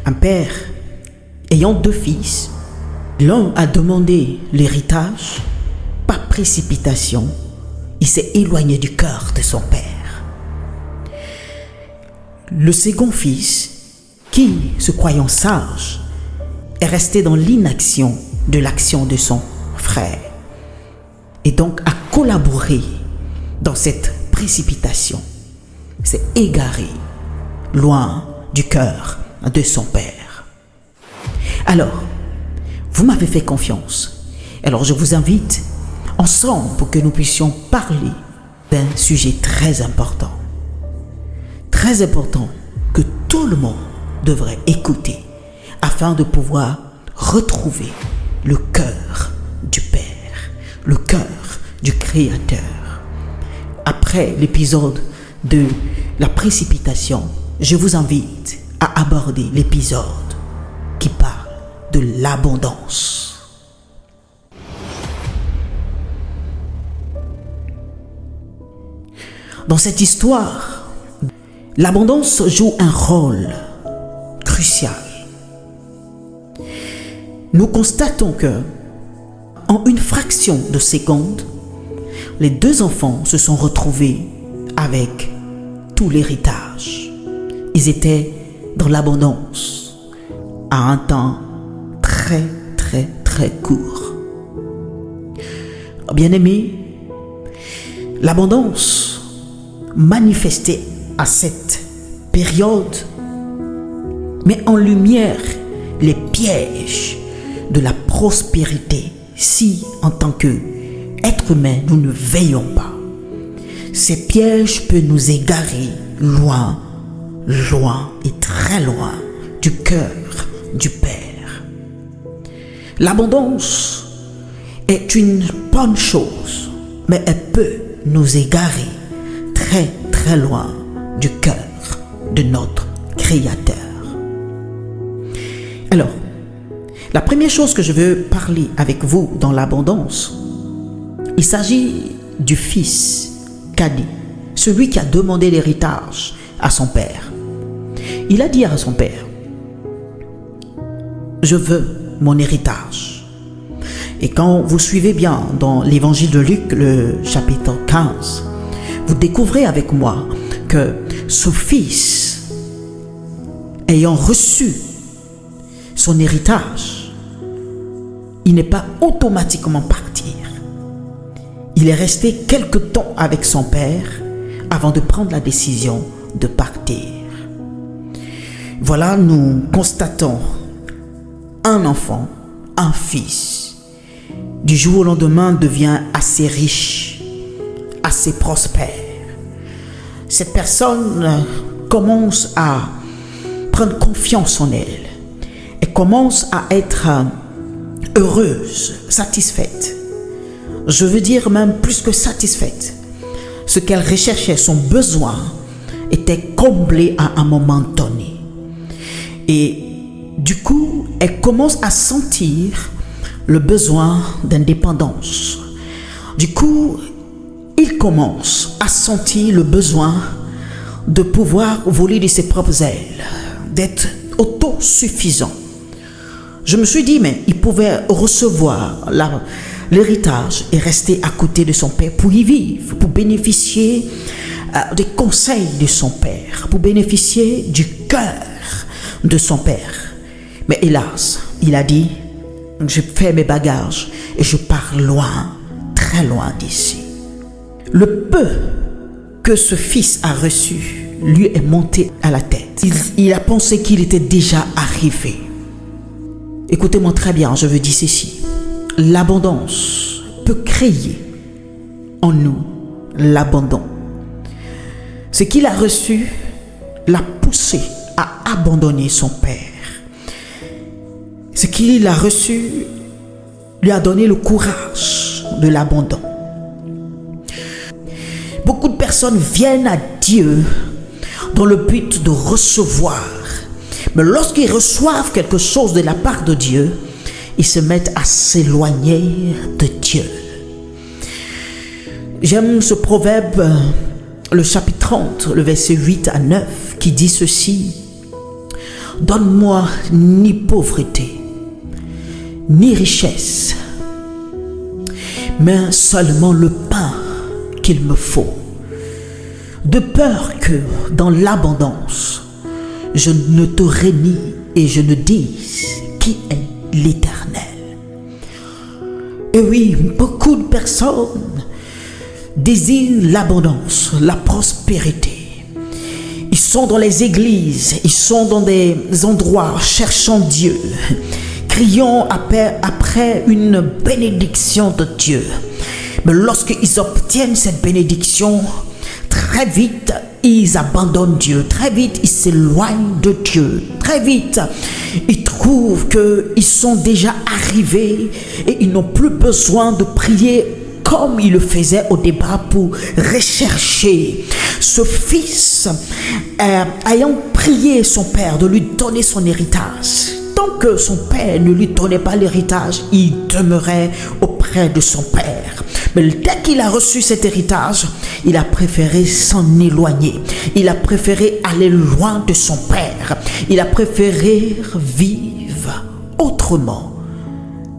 Un père ayant 2 fils, l'un a demandé l'héritage. Par précipitation, il s'est éloigné du cœur de son père. Le second fils, qui, se croyant sage, est resté dans l'inaction de l'action de son frère et donc a collaboré dans cette précipitation, s'est égaré loin du cœur de son père. Alors, vous m'avez fait confiance. Alors je vous invite ensemble pour que nous puissions parler d'un sujet très important que tout le monde devrait écouter afin de pouvoir retrouver le cœur du Père, le cœur du Créateur. Après l'épisode de la précipitation, je vous invite à aborder l'épisode qui parle de l'abondance. Dans cette histoire, l'abondance joue un rôle crucial. Nous constatons que, en une fraction de seconde, les 2 enfants se sont retrouvés avec tout l'héritage. Ils étaient dans l'abondance à un temps très court. Bien-aimés, l'abondance manifestée à cette période met en lumière les pièges de la prospérité si, en tant qu'être humain, nous ne veillons pas. Ces pièges peuvent nous égarer loin et très loin du cœur du Père. L'abondance est une bonne chose, mais elle peut nous égarer très loin du cœur de notre Créateur. Alors, la première chose que je veux parler avec vous dans l'abondance, il s'agit du fils cadet, celui qui a demandé l'héritage à son père. Il a dit à son père: je veux mon héritage. Et quand vous suivez bien dans l'évangile de Luc, le chapitre 15, vous découvrez avec moi que ce fils, ayant reçu son héritage, il n'est pas automatiquement parti. Il est resté quelque temps avec son père avant de prendre la décision de partir. Voilà, nous constatons un enfant, un fils, du jour au lendemain devient assez riche, assez prospère. Cette personne commence à prendre confiance en elle. Elle commence à être heureuse, satisfaite. Je veux dire même plus que satisfaite. Ce qu'elle recherchait, son besoin, était comblé à un moment donné. Et du coup, elle commence à sentir le besoin d'indépendance. Du coup, il commence à sentir le besoin de pouvoir voler de ses propres ailes, d'être autosuffisant. Je me suis dit, mais il pouvait recevoir l'héritage et rester à côté de son père pour y vivre, pour bénéficier des conseils de son père, pour bénéficier du cœur de son père. Mais hélas, il a dit: je fais mes bagages et je pars loin, très loin d'ici. Le peu que ce fils a reçu lui est monté à la tête. Il a pensé qu'il était déjà arrivé. Écoutez-moi très bien, je veux dire ceci. L'abondance peut créer en nous l'abandon. Ce qu'il a reçu l'a poussé à abandonner son père. Ce qu'il a reçu lui a donné le courage de l'abandon. Beaucoup de personnes viennent à Dieu dans le but de recevoir. Mais lorsqu'ils reçoivent quelque chose de la part de Dieu, ils se mettent à s'éloigner de Dieu. J'aime ce proverbe, le chapitre 30, le verset 8 à 9, qui dit ceci: donne-moi ni pauvreté, ni richesse, mais seulement le pain qu'il me faut, de peur que dans l'abondance, je ne te renie et je ne dise qui est l'Éternel. Et oui, beaucoup de personnes désirent l'abondance, la prospérité. Ils sont dans les églises, ils sont dans des endroits cherchant Dieu, criant après une bénédiction de Dieu. Mais lorsqu'ils obtiennent cette bénédiction, très vite, ils abandonnent Dieu. Très vite, ils s'éloignent de Dieu. Très vite, ils trouvent qu'ils sont déjà arrivés et ils n'ont plus besoin de prier comme ils le faisaient au départ pour rechercher ce fils ayant prié son père de lui donner son héritage. Tant que son père ne lui donnait pas l'héritage, il demeurait auprès de son père. Mais dès qu'il a reçu cet héritage, il a préféré s'en éloigner. Il a préféré aller loin de son père. Il a préféré vivre autrement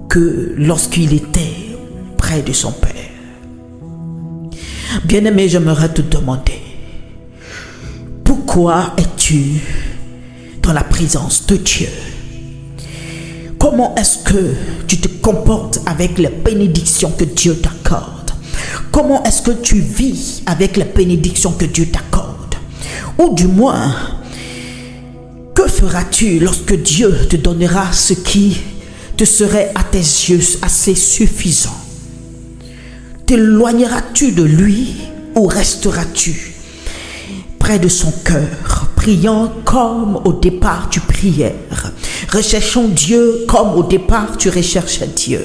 que lorsqu'il était près de son père. Bien-aimé, j'aimerais te demander, pourquoi es-tu dans la présence de Dieu? Comment est-ce que tu te comportes avec les bénédictions que Dieu t'accorde? Comment est-ce que tu vis avec les bénédictions que Dieu t'accorde? Ou du moins, que feras-tu lorsque Dieu te donnera ce qui te serait à tes yeux assez suffisant? T'éloigneras-tu de lui ou resteras-tu près de son cœur, priant comme au départ tu priais, recherchant Dieu comme au départ tu recherchais Dieu,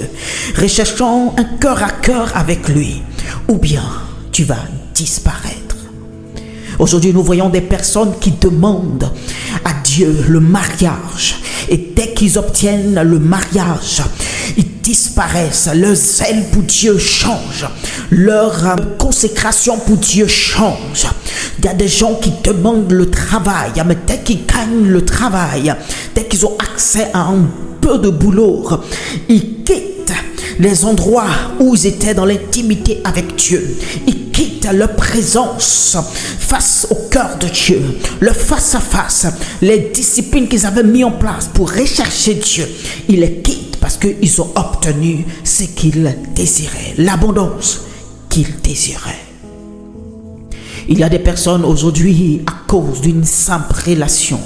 recherchant un cœur à cœur avec lui, ou bien tu vas disparaître? Aujourd'hui, nous voyons des personnes qui demandent à Dieu le mariage, et dès qu'ils obtiennent le mariage, ils disparaissent. Leur zèle pour Dieu change, leur consécration pour Dieu change. Il y a des gens qui demandent le travail, mais dès qu'ils gagnent le travail, dès qu'ils ont accès à un peu de boulot, ils quittent les endroits où ils étaient dans l'intimité avec Dieu. Ils quittent leur présence face au cœur de Dieu, le face à face, les disciplines qu'ils avaient mis en place pour rechercher Dieu. Ils les quittent parce qu'ils ont obtenu ce qu'ils désiraient, l'abondance qu'ils désiraient. Il y a des personnes aujourd'hui, à cause d'une simple relation,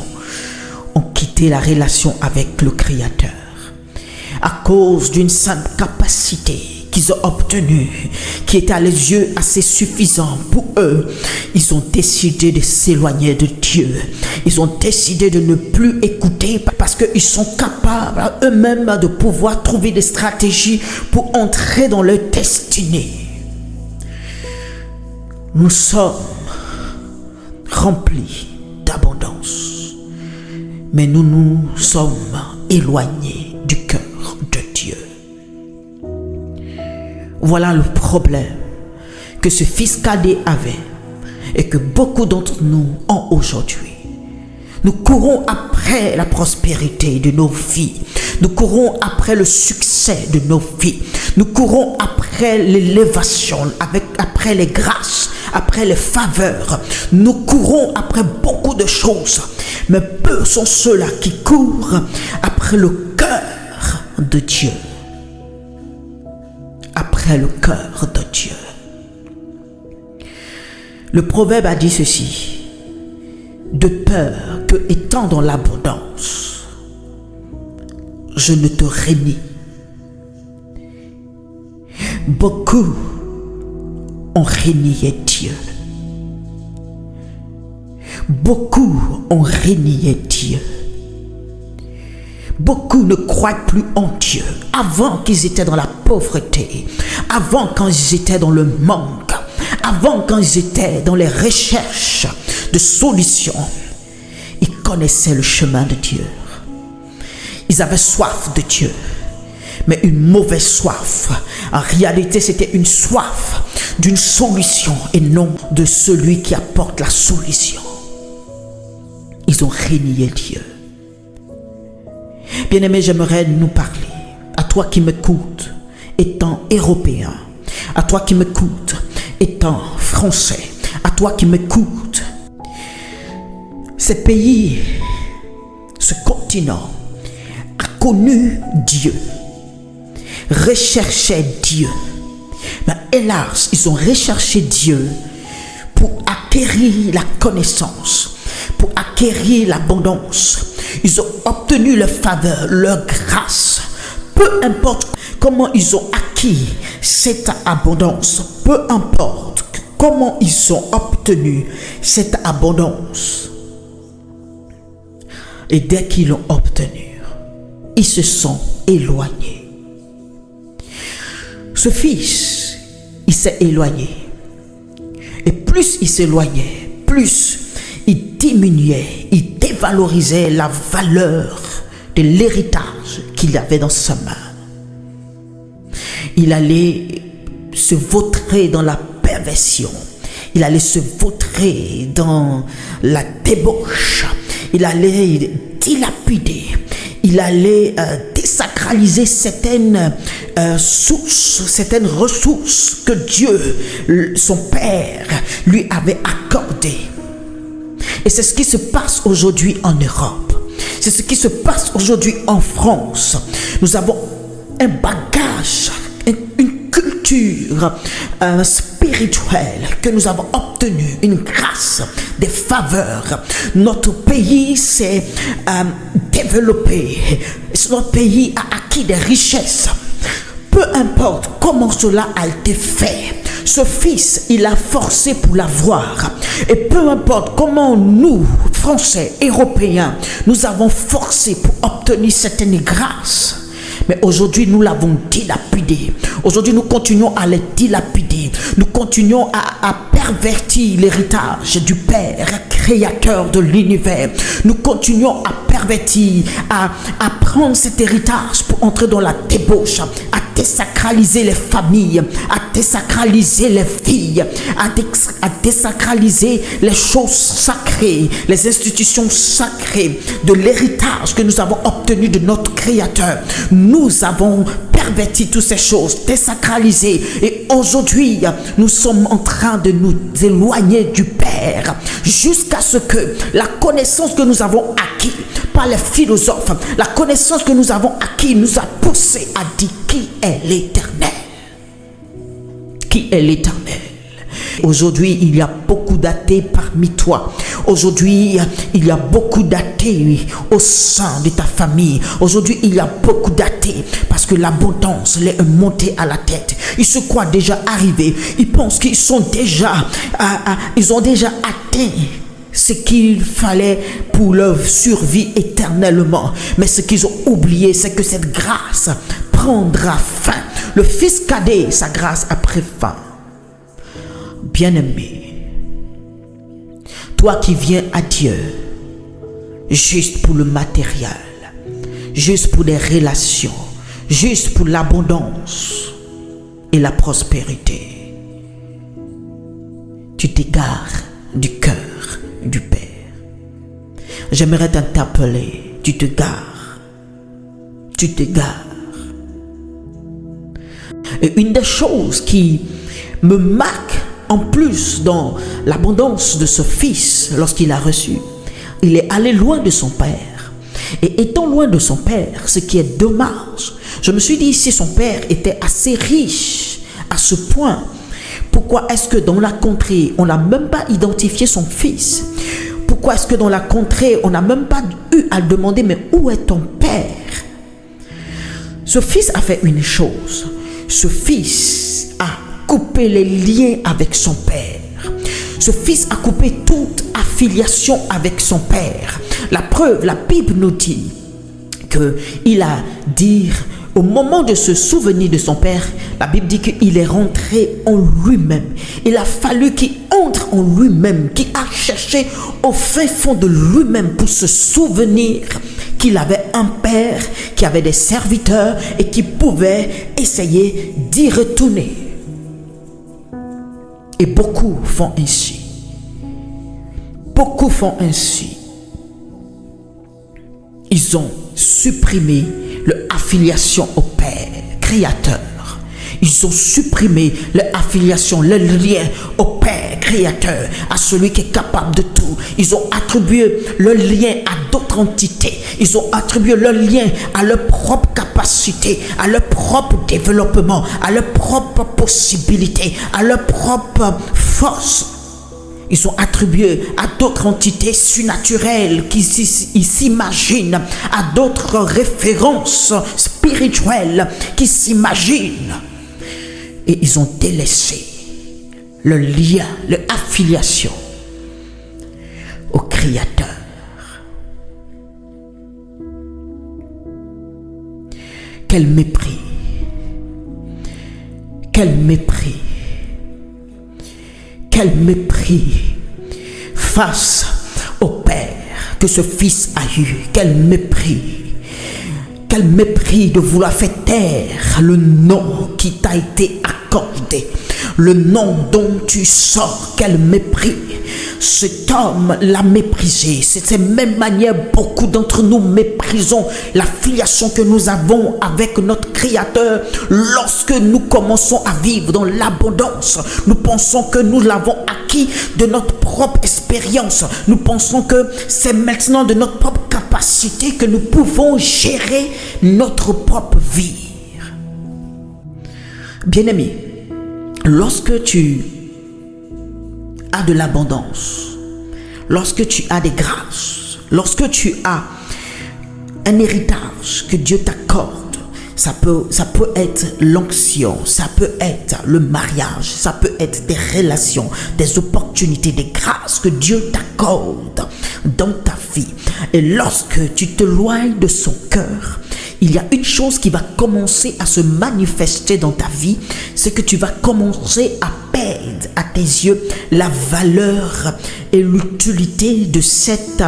ont quitté la relation avec le Créateur. À cause d'une simple capacité qu'ils ont obtenue, qui était à les yeux assez suffisant pour eux, ils ont décidé de s'éloigner de Dieu. Ils ont décidé de ne plus écouter parce qu'ils sont capables eux-mêmes de pouvoir trouver des stratégies pour entrer dans leur destinée. Nous sommes remplis d'abondance, mais nous nous sommes éloignés du cœur de Dieu. Voilà le problème que ce fils cadet avait et que beaucoup d'entre nous ont aujourd'hui. Nous courons après la prospérité de nos vies. Nous courons après le succès de nos vies. Nous courons après l'élévation, après les grâces, après les faveurs. Nous courons après beaucoup de choses. Mais peu sont ceux-là qui courent après le cœur de Dieu. Après le cœur de Dieu. Le proverbe a dit ceci: de peur que, étant dans l'abondance, je ne te renie. Beaucoup ont renié Dieu. Beaucoup ont renié Dieu. Beaucoup ne croient plus en Dieu. Avant qu'ils étaient dans la pauvreté, avant quand ils étaient dans le manque, avant quand ils étaient dans les recherches de solutions, ils connaissaient le chemin de Dieu. Ils avaient soif de Dieu, mais une mauvaise soif. En réalité, c'était une soif d'une solution et non de celui qui apporte la solution. Ils ont renié Dieu. Bien-aimé, j'aimerais nous parler, à toi qui m'écoutes, étant européen, à toi qui m'écoutes, étant français, à toi qui m'écoutes. Ce pays, ce continent a connu Dieu, recherchait Dieu. Mais hélas, ils ont recherché Dieu pour acquérir la connaissance, pour acquérir l'abondance. Ils ont obtenu leur faveur, leur grâce. Peu importe comment ils ont acquis cette abondance, peu importe comment ils ont obtenu cette abondance. Et dès qu'ils l'ont obtenu, ils se sont éloignés. Ce fils, il s'est éloigné. Et plus il s'éloignait, plus il diminuait, il dévalorisait la valeur de l'héritage qu'il avait dans sa main. Il allait se vautrer dans la perversion. Il allait se vautrer dans la débauche. Il allait dilapider. Il allait désacraliser certaines sources, certaines ressources que Dieu, son Père, lui avait accordées. Et c'est ce qui se passe aujourd'hui en Europe. C'est ce qui se passe aujourd'hui en France. Nous avons un bagage, une culture spirituelle que nous avons obtenue, une grâce, des faveurs. Notre pays s'est développé. Notre pays a acquis des richesses. Peu importe comment cela a été fait, ce fils, il a forcé pour l'avoir. Et peu importe comment nous, Français, Européens, nous avons forcé pour obtenir certaines grâces. Mais aujourd'hui, nous l'avons dilapidé. Aujourd'hui, nous continuons à les dilapider. Nous continuons à pervertir l'héritage du Père, créateur de l'univers. Nous continuons à pervertir, à prendre cet héritage pour entrer dans la débauche, à désacraliser les familles, à désacraliser les filles, à désacraliser les choses sacrées, les institutions sacrées de l'héritage que nous avons obtenu de notre Créateur. Nous avons perverti toutes ces choses, désacralisé. Et aujourd'hui, nous sommes en train de nous éloigner du Père jusqu'à ce que la connaissance que nous avons acquis par les philosophes, la connaissance que nous avons acquis nous a poussé à dire qui est l'Éternel. Qui est l'Éternel? Aujourd'hui, il y a beaucoup d'athées parmi toi. Aujourd'hui, il y a beaucoup d'athées au sein de ta famille. Aujourd'hui, il y a beaucoup d'athées parce que l'abondance les est montée à la tête. Ils se croient déjà arrivés. Ils pensent qu'ils sont déjà, ils ont déjà atteint ce qu'il fallait pour leur survie éternellement. Mais ce qu'ils ont oublié, c'est que cette grâce prendra fin. Le fils cadet, sa grâce a pris fin. Bien-aimé, toi qui viens à Dieu juste pour le matériel, juste pour les relations, juste pour l'abondance et la prospérité, tu t'égares du cœur du Père. J'aimerais t'interpeller, tu te gares. Tu te gares. Et une des choses qui me marque en plus dans l'abondance de ce fils, lorsqu'il a reçu, il est allé loin de son père. Et étant loin de son père, ce qui est dommage, je me suis dit, si son père était assez riche à ce point, pourquoi est-ce que dans la contrée, on n'a même pas identifié son fils? Pourquoi est-ce que dans la contrée, on n'a même pas eu à le demander, mais où est ton père? Ce fils a fait une chose. Ce fils a coupé les liens avec son père. Ce fils a coupé toute affiliation avec son père. La preuve, la Bible nous dit qu'il a dit, au moment de se souvenir de son père, la Bible dit qu'il est rentré en lui-même. Il a fallu qu'il entre en lui-même, qu'il a cherché au fin fond de lui-même pour se souvenir qu'il avait un père, qui avait des serviteurs et qui pouvait essayer d'y retourner. Et beaucoup font ainsi. Beaucoup font ainsi. Ils ont supprimé l'affiliation au Père Créateur. Ils ont supprimé l'affiliation, le lien au Père Créateur, à celui qui est capable de tout. Ils ont attribué le lien à d'autres entités. Ils ont attribué le lien à leur propre capacité, à leur propre développement, à leur propre possibilité, à leur propre force. Ils ont attribué à d'autres entités surnaturelles qui s'imaginent, à d'autres références spirituelles qui s'imaginent. Et ils ont délaissé le lien, l'affiliation au Créateur. Quel mépris! Quel mépris! Quel mépris face au Père que ce Fils a eu. Quel mépris. Quel mépris de vouloir faire taire le nom qui t'a été accordé. Le nom dont tu sors. Quel mépris. Cet homme l'a méprisé. C'est de cette même manière, beaucoup d'entre nous méprisons la filiation que nous avons avec notre Créateur. Lorsque nous commençons à vivre dans l'abondance, nous pensons que nous l'avons acquis de notre propre expérience. Nous pensons que c'est maintenant de notre propre capacité que nous pouvons gérer notre propre vie. Bien-aimé, lorsque tu as de l'abondance, lorsque tu as des grâces, lorsque tu as un héritage que Dieu t'accorde, ça peut être l'onction, ça peut être le mariage, ça peut être des relations, des opportunités, des grâces que Dieu t'accorde dans ta vie. Et lorsque tu te éloignes de son cœur, il y a une chose qui va commencer à se manifester dans ta vie, c'est que tu vas commencer à perdre à tes yeux la valeur et l'utilité de cette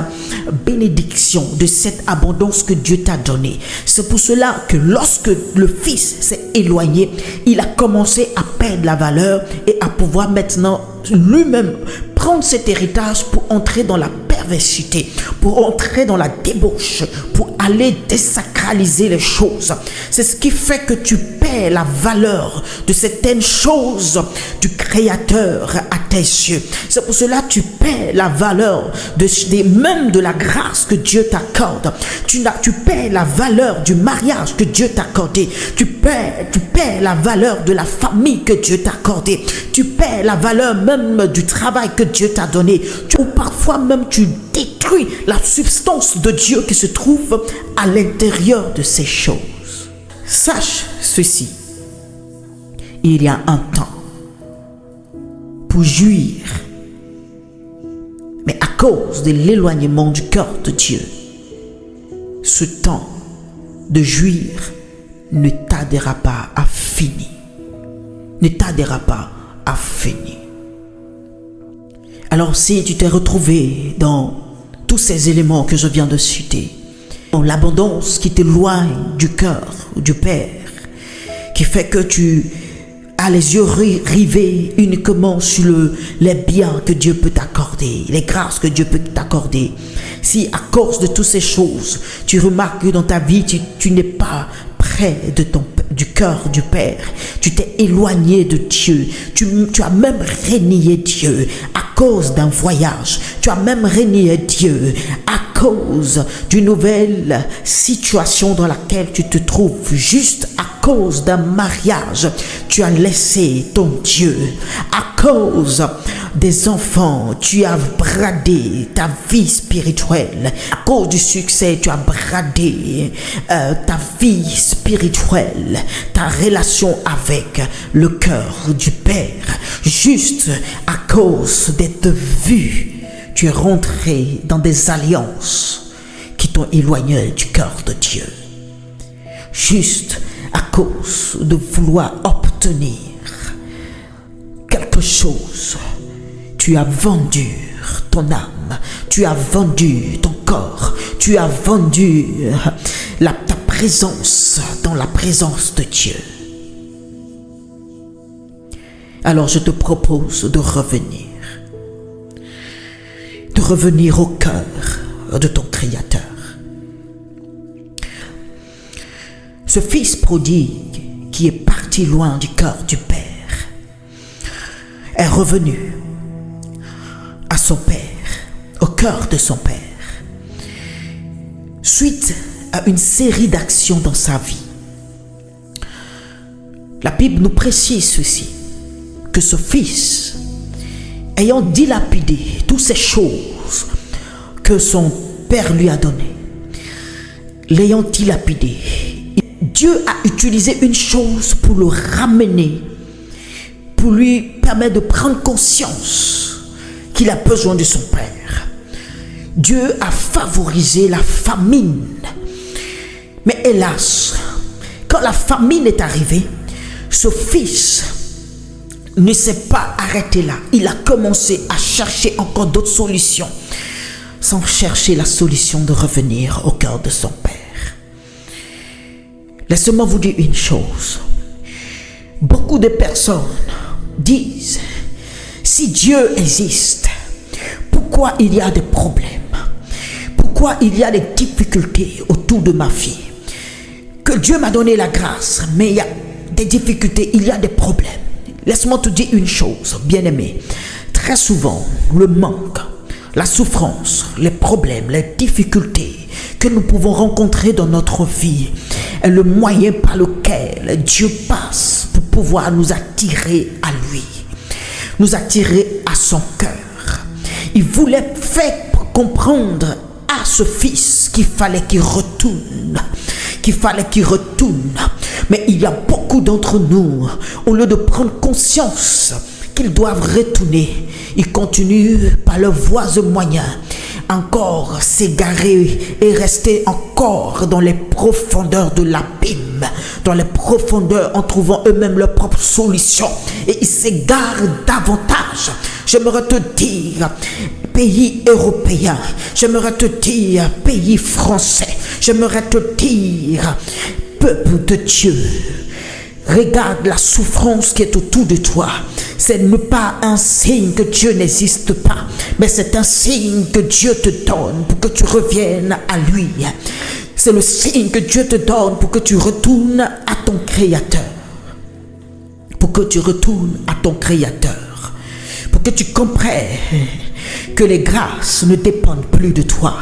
bénédiction, de cette abondance que Dieu t'a donnée. C'est pour cela que lorsque le Fils s'est éloigné, il a commencé à perdre la valeur et à pouvoir maintenant lui-même prendre cet héritage pour entrer dans la perversité, pour entrer dans la débauche, pour aller désacraliser les choses. C'est ce qui fait que tu perds la valeur de certaines choses du Créateur à tes yeux. C'est pour cela que tu perds la valeur même de la grâce que Dieu t'accorde. Tu perds la valeur du mariage que Dieu t'a accordé. Tu perds la valeur de la famille que Dieu t'a accordé. Tu perds la valeur même du travail que Dieu t'a donné. Ou parfois même tu détruis la substance de Dieu qui se trouve à l'intérieur de ces choses. Sache ceci, il y a un temps pour jouir, mais à cause de l'éloignement du cœur de Dieu, ce temps de jouir ne tardera pas à finir. Ne tardera pas à finir. Alors si tu t'es retrouvé dans tous ces éléments que je viens de citer, dans l'abondance qui t'éloigne du cœur du Père, qui fait que tu as les yeux rivés uniquement sur les biens que Dieu peut t'accorder, les grâces que Dieu peut t'accorder. Si à cause de toutes ces choses, tu remarques que dans ta vie, tu n'es pas près du cœur du Père, tu t'es éloigné de Dieu, tu as même renié Dieu à cause d'un voyage, tu as même renié Dieu à cause d'une nouvelle situation dans laquelle tu te trouves, juste à cause d'un mariage, tu as laissé ton Dieu. À cause des enfants, tu as bradé ta vie spirituelle. À cause du succès, tu as bradé ta vie spirituelle, ta relation avec le cœur du Père. Juste à cause d'être vu, tu es rentré dans des alliances qui t'ont éloigné du cœur de Dieu. Juste à cause de vouloir obtenir quelque chose, tu as vendu ton âme, tu as vendu ton corps, tu as vendu ta présence dans la présence de Dieu. Alors je te propose de revenir au cœur de ton Créateur. Ce fils prodigue qui est parti loin du cœur du Père est revenu à son Père, au cœur de son Père, suite à une série d'actions dans sa vie. La Bible nous précise ceci, que ce fils, ayant dilapidé toutes ces choses que son Père lui a données, l'ayant dilapidé, Dieu a utilisé une chose pour le ramener, pour lui permettre de prendre conscience qu'il a besoin de son Père. Dieu a favorisé la famine. Mais hélas, quand la famine est arrivée, ce fils ne s'est pas arrêté là. Il a commencé à chercher encore d'autres solutions, sans chercher la solution de revenir au cœur de son Père. Laissez-moi vous dire une chose. Beaucoup de personnes disent, si Dieu existe, pourquoi il y a des problèmes? Pourquoi il y a des difficultés autour de ma vie? Que Dieu m'a donné la grâce, mais il y a des difficultés, il y a des problèmes. Laisse-moi te dire une chose, bien-aimé. Très souvent, le manque, la souffrance, les problèmes, les difficultés que nous pouvons rencontrer dans notre vie est le moyen par lequel Dieu passe pour pouvoir nous attirer à lui, nous attirer à son cœur. Il voulait faire comprendre à ce fils qu'il fallait qu'il retourne, Mais il y a beaucoup d'entre nous, au lieu de prendre conscience qu'ils doivent retourner, ils continuent par leurs voies et moyens encore s'égarer et rester encore dans les profondeurs de l'abîme, dans les profondeurs en trouvant eux-mêmes leurs propres solutions, et ils s'égarent davantage. J'aimerais te dire, pays européen, j'aimerais te dire, pays français, j'aimerais te dire, peuple de Dieu, regarde la souffrance qui est autour de toi. Ce n'est pas un signe que Dieu n'existe pas, mais c'est un signe que Dieu te donne pour que tu reviennes à lui. C'est le signe que Dieu te donne pour que tu retournes à ton Créateur. Pour que tu retournes à ton Créateur. Pour que tu comprennes que les grâces ne dépendent plus de toi,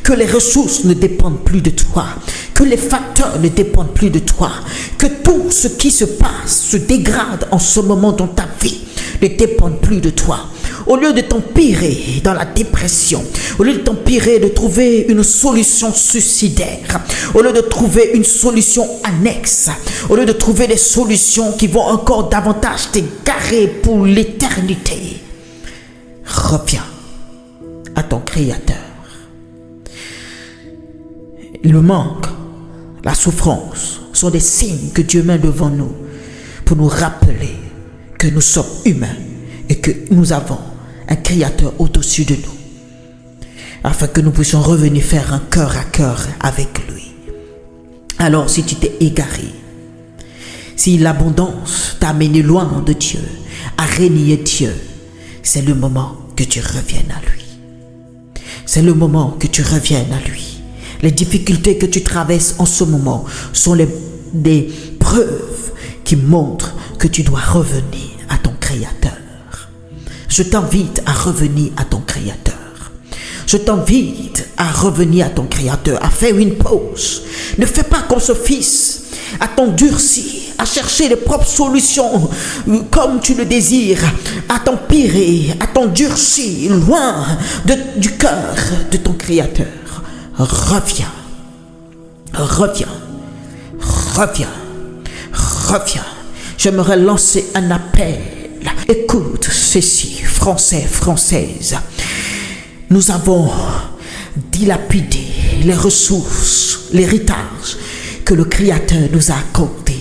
que les ressources ne dépendent plus de toi, que les facteurs ne dépendent plus de toi, que tout ce qui se passe, se dégrade en ce moment dans ta vie, ne dépend plus de toi. Au lieu de t'empirer dans la dépression, au lieu de t'empirer de trouver une solution suicidaire, au lieu de trouver une solution annexe, au lieu de trouver des solutions qui vont encore davantage t'égarer pour l'éternité, reviens à ton Créateur. Le manque, la souffrance sont des signes que Dieu met devant nous pour nous rappeler que nous sommes humains et que nous avons un Créateur au-dessus de nous, afin que nous puissions revenir faire un cœur à cœur avec lui. Alors, si tu t'es égaré, si l'abondance t'a amené loin de Dieu, à renier Dieu, c'est le moment que tu reviennes à lui. C'est le moment que tu reviennes à lui. Les difficultés que tu traverses en ce moment sont des preuves qui montrent que tu dois revenir à ton Créateur. Je t'invite à revenir à ton Créateur. Je t'invite à revenir à ton Créateur, à faire une pause. Ne fais pas comme ce fils, à t'endurcir, à chercher les propres solutions comme tu le désires, à t'empirer, à t'endurcir loin du cœur de ton Créateur. Reviens, reviens, reviens, reviens. J'aimerais lancer un appel. Écoute ceci, Français, Françaises. Nous avons dilapidé les ressources, l'héritage que le Créateur nous a accordé.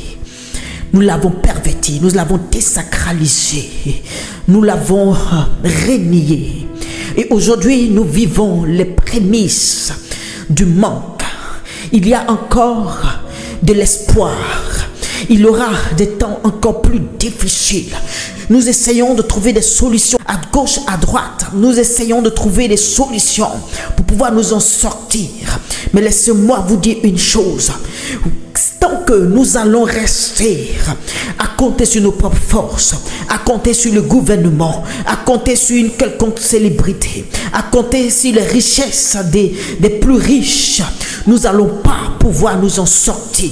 Nous l'avons perverti, nous l'avons désacralisé, nous l'avons renié. Et aujourd'hui, nous vivons les prémices du manque. Il y a encore de l'espoir. Il y aura des temps encore plus difficiles. Nous essayons de trouver des solutions à gauche, à droite. Nous essayons de trouver des solutions pour pouvoir nous en sortir. Mais laissez-moi vous dire une chose. Tant que que nous allons rester à compter sur nos propres forces, à compter sur le gouvernement, à compter sur une quelconque célébrité, à compter sur les richesses des plus riches, nous n'allons pas pouvoir nous en sortir.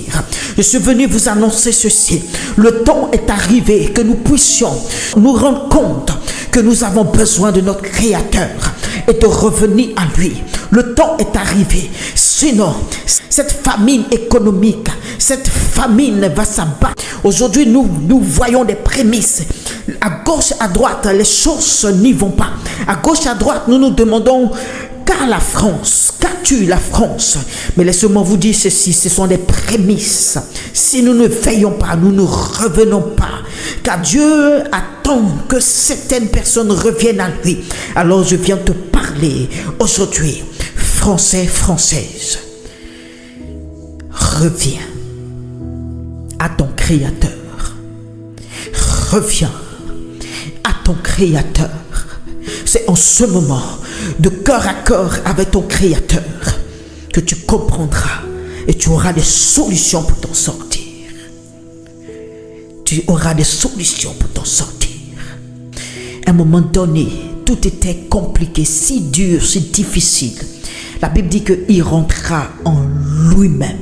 Je suis venu vous annoncer ceci. Le temps est arrivé que nous puissions nous rendre compte que nous avons besoin de notre Créateur et de revenir à lui. Le temps est arrivé. Sinon, cette famine économique, cette famine va s'abattre. Aujourd'hui, nous voyons des prémices. À gauche, à droite, les choses n'y vont pas. À gauche, à droite, nous nous demandons: qu'a la France? Qu'as-tu la France? Mais laissez-moi vous dire ceci, ce sont des prémices. Si nous ne veillons pas, nous ne revenons pas. Car Dieu attend que certaines personnes reviennent à lui. Alors je viens te parler aujourd'hui. Français, Française, reviens à ton Créateur. Reviens à ton Créateur. C'est en ce moment, de cœur à cœur avec ton Créateur, que tu comprendras et tu auras des solutions pour t'en sortir. Tu auras des solutions pour t'en sortir. À un moment donné, tout était compliqué, si dur, si difficile. La Bible dit qu'il rentra en lui-même.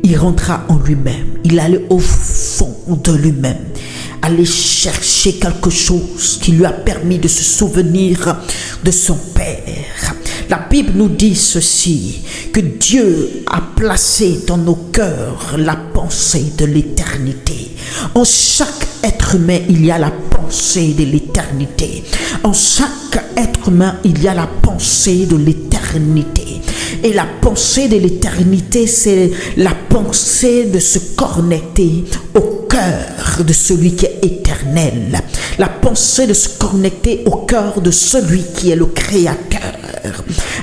Il rentra en lui-même. Il allait au fond de lui-même, aller chercher quelque chose qui lui a permis de se souvenir de son Père. La Bible nous dit ceci, que Dieu a placé dans nos cœurs la pensée de l'éternité. En chaque être humain, il y a la pensée de l'éternité. En chaque être humain, il y a la pensée de l'éternité. Et la pensée de l'éternité, c'est la pensée de se connecter au cœur de celui qui est éternel. La pensée de se connecter au cœur de celui qui est le Créateur.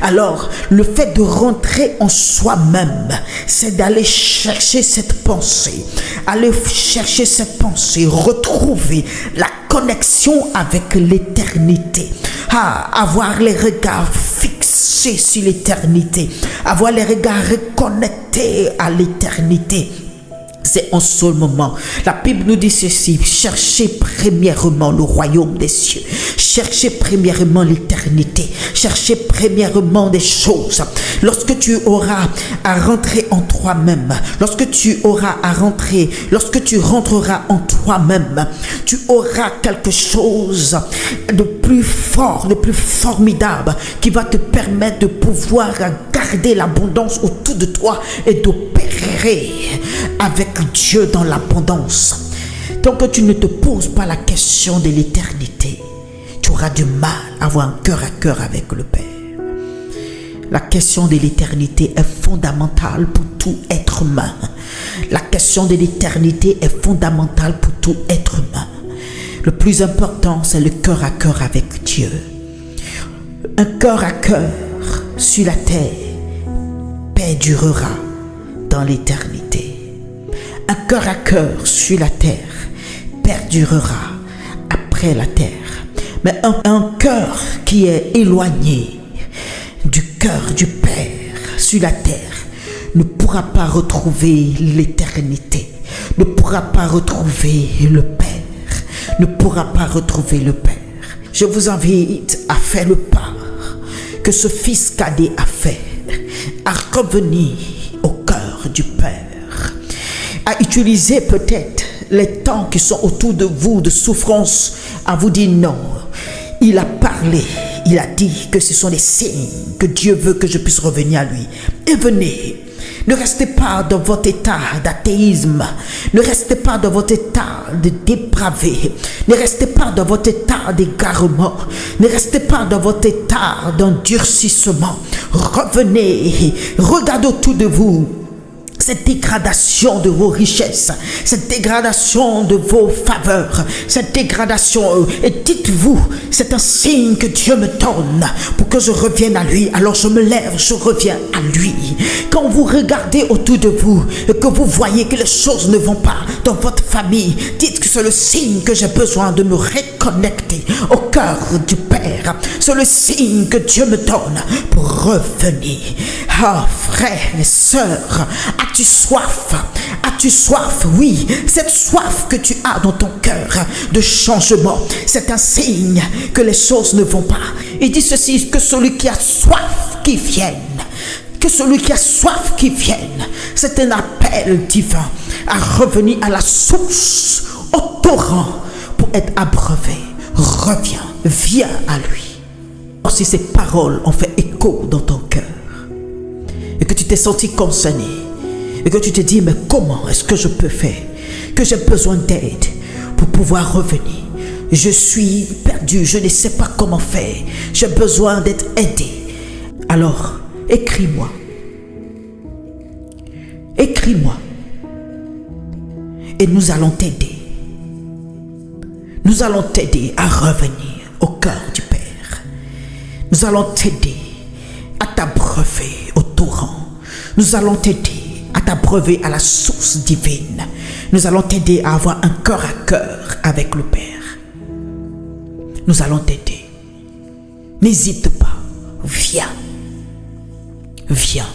Alors, le fait de rentrer en soi-même, c'est d'aller chercher cette pensée. Aller chercher cette pensée, retrouver la connexion avec l'éternité. Avoir les regards fixés sur l'éternité. Avoir les regards reconnectés à l'éternité. C'est en ce moment. La Bible nous dit ceci: cherchez premièrement le royaume des cieux. Cherchez premièrement l'éternité. Cherchez premièrement des choses. Lorsque tu auras à rentrer en toi-même, lorsque tu rentreras en toi-même, tu auras quelque chose de plus fort, de plus formidable, qui va te permettre de pouvoir garder l'abondance autour de toi et d'opérer avec Dieu dans l'abondance. Tant que tu ne te poses pas la question de l'éternité, tu auras du mal à avoir un cœur à cœur avec le Père. La question de l'éternité est fondamentale pour tout être humain. La question de l'éternité est fondamentale pour tout être humain. Le plus important, c'est le cœur à cœur avec Dieu. Un cœur à cœur sur la terre perdurera dans l'éternité. Un cœur à cœur sur la terre perdurera après la terre. Mais un cœur qui est éloigné du cœur du Père sur la terre ne pourra pas retrouver l'éternité, ne pourra pas retrouver le Père, ne pourra pas retrouver le Père. Je vous invite à faire le pas que ce fils cadet a fait, à revenir au cœur du Père, à utiliser peut-être les temps qui sont autour de vous de souffrance, à vous dire non. Il a parlé, il a dit que ce sont des signes que Dieu veut que je puisse revenir à lui. Et venez. Ne restez pas dans votre état d'athéisme. Ne restez pas dans votre état de dépravé. Ne restez pas dans votre état d'égarement. Ne restez pas dans votre état d'endurcissement. Revenez. Regardez autour de vous cette dégradation de vos richesses, cette dégradation de vos faveurs, cette dégradation, et dites-vous, c'est un signe que Dieu me donne pour que je revienne à lui. Alors je me lève, je reviens à lui. Quand vous regardez autour de vous et que vous voyez que les choses ne vont pas dans votre famille, dites que c'est le signe que j'ai besoin de me reconnecter au cœur du Père. C'est le signe que Dieu me donne pour revenir. Ah, frères et sœurs, as-tu soif? As-tu soif? Oui, cette soif que tu as dans ton cœur de changement, c'est un signe que les choses ne vont pas. Il dit ceci, que celui qui a soif qui vienne. Que celui qui a soif qui vienne. C'est un appel divin à revenir à la source, au torrent, pour être abreuvé. Reviens, viens à lui. Si ces paroles ont fait écho dans ton cœur et que tu t'es senti concerné et que tu te dis, mais comment est-ce que je peux faire, que j'ai besoin d'aide pour pouvoir revenir, je suis perdu, je ne sais pas comment faire, j'ai besoin d'être aidé, alors écris-moi et nous allons t'aider à revenir au cœur du Père. Nous allons t'aider à t'abreuver au torrent. Nous allons t'aider à t'abreuver à la source divine. Nous allons t'aider à avoir un cœur à cœur avec le Père. Nous allons t'aider. N'hésite pas. Viens. Viens.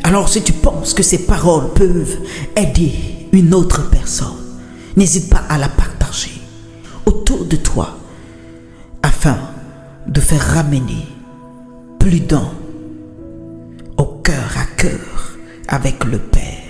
Alors si tu penses que ces paroles peuvent aider une autre personne, n'hésite pas à la partager autour de toi afin de faire ramener plus d'un au cœur à cœur avec le Père.